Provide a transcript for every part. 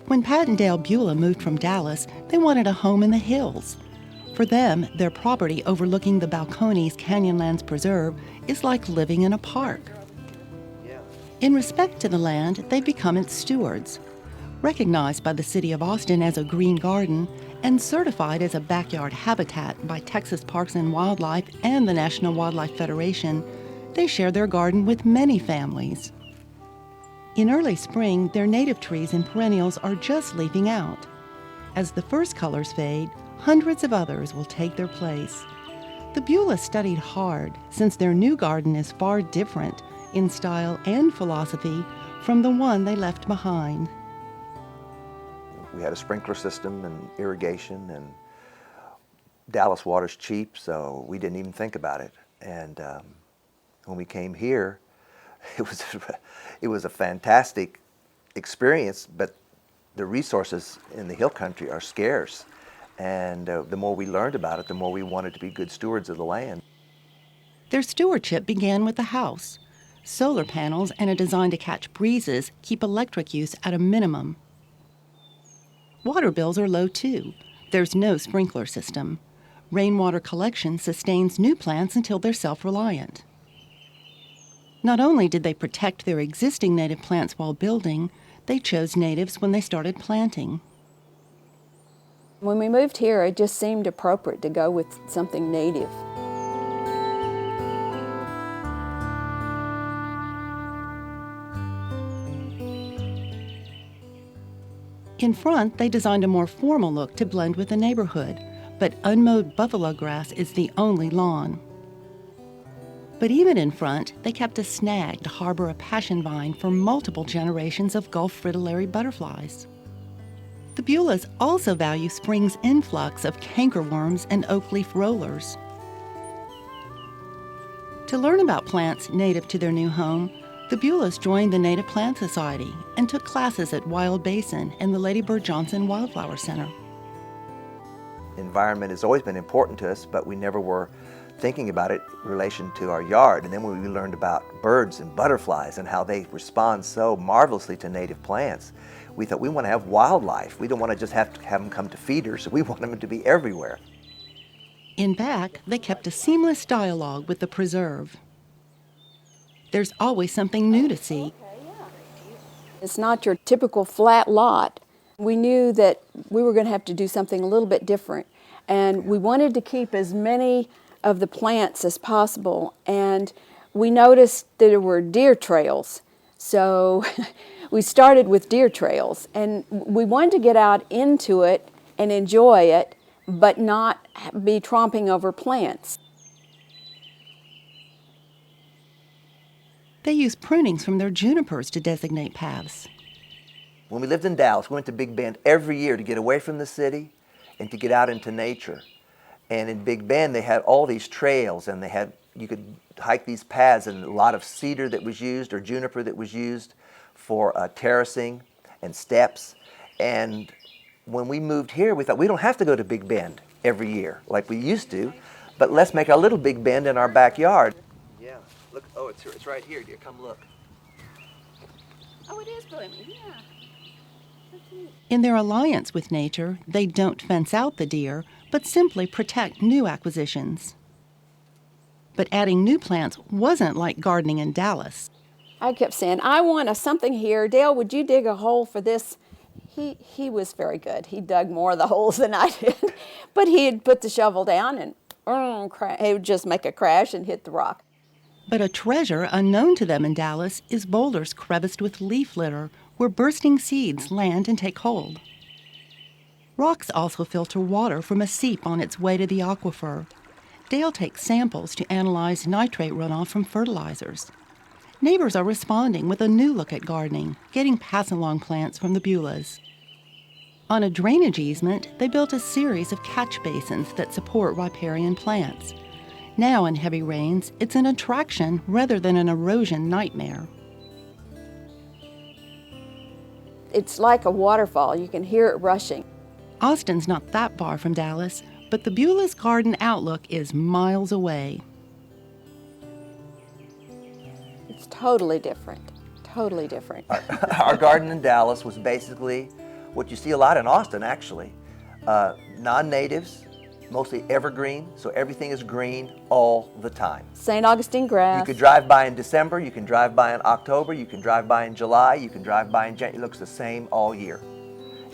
When Pat and Dale Bulla moved from Dallas, they wanted a home in the hills. For them, their property overlooking the Balcones Canyonland Preserve is like living in a park. In respect to the land, they've become its stewards. Recognized by the city of Austin as a green garden and certified as a backyard habitat by Texas Parks and Wildlife and the National Wildlife Federation, they share their garden with many families. In early spring, their native trees and perennials are just leafing out. As the first colors fade, hundreds of others will take their place. The Bullas studied hard, since their new garden is far different in style and philosophy from the one they left behind. We had a sprinkler system and irrigation, and Dallas water's cheap, so we didn't even think about it. And when we came here, it was a fantastic experience, but the resources in the hill country are scarce. And the more we learned about it, the more we wanted to be good stewards of the land. Their stewardship began with the house. Solar panels and a design to catch breezes keep electric use at a minimum. Water bills are low too. There's no sprinkler system. Rainwater collection sustains new plants until they're self-reliant. Not only did they protect their existing native plants while building, they chose natives when they started planting. When we moved here, it just seemed appropriate to go with something native. In front, they designed a more formal look to blend with the neighborhood, but unmowed buffalo grass is the only lawn. But even in front, they kept a snag to harbor a passion vine for multiple generations of Gulf fritillary butterflies. The Bullas also value spring's influx of cankerworms and oak leaf rollers. To learn about plants native to their new home, the Bullas joined the Native Plant Society and took classes at Wild Basin and the Lady Bird Johnson Wildflower Center. Environment has always been important to us, but we never were thinking about it in relation to our yard. And then when we learned about birds and butterflies and how they respond so marvelously to native plants, we thought we want to have wildlife. We don't want to just have them come to feeders. We want them to be everywhere. In back, they kept a seamless dialogue with the preserve. There's always something new to see. It's not your typical flat lot. We knew that we were going to have to do something a little bit different, and we wanted to keep as many of the plants as possible, and we noticed that there were deer trails. So we started with deer trails, and we wanted to get out into it and enjoy it, but not be tromping over plants. They use prunings from their junipers to designate paths. When we lived in Dallas, we went to Big Bend every year to get away from the city and to get out into nature. And in Big Bend, they had all these trails, and you could hike these paths, and a lot of cedar that was used or juniper that was used for terracing and steps. And when we moved here, we thought we don't have to go to Big Bend every year like we used to, but let's make our little Big Bend in our backyard. Yeah, look, oh, it's right here, dear, come look. Oh, it is blooming, yeah. In their alliance with nature, they don't fence out the deer, but simply protect new acquisitions. But adding new plants wasn't like gardening in Dallas. I kept saying, I want something here. Dale, would you dig a hole for this? He was very good. He dug more of the holes than I did. But he'd put the shovel down and he would just make a crash and hit the rock. But a treasure unknown to them in Dallas is boulders creviced with leaf litter, where bursting seeds land and take hold. Rocks also filter water from a seep on its way to the aquifer. Dale takes samples to analyze nitrate runoff from fertilizers. Neighbors are responding with a new look at gardening, getting pass-along plants from the Bullas. On a drainage easement, they built a series of catch basins that support riparian plants. Now in heavy rains, it's an attraction rather than an erosion nightmare. It's like a waterfall. You can hear it rushing. Austin's not that far from Dallas, but the Bullas' garden outlook is miles away. It's totally different, totally different. Our garden in Dallas was basically what you see a lot in Austin, actually. Non-natives, mostly evergreen, so everything is green all the time. St. Augustine grass. You could drive by in December, you can drive by in October, you can drive by in July, you can drive by in January. It looks the same all year.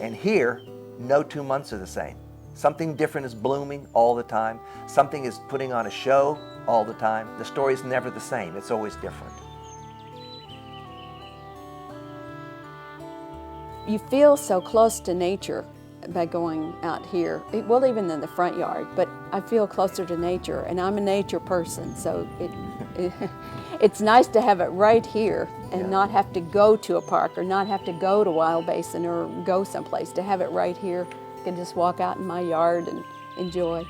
And here, no 2 months are the same. Something different is blooming all the time. Something is putting on a show all the time. The story is never the same. It's always different. You feel so close to nature by going out here. Well, even in the front yard, but I feel closer to nature, and I'm a nature person, so it's nice to have it right here and not have to go to a park or not have to go to Wild Basin or go someplace. To have it right here, I can just walk out in my yard and enjoy.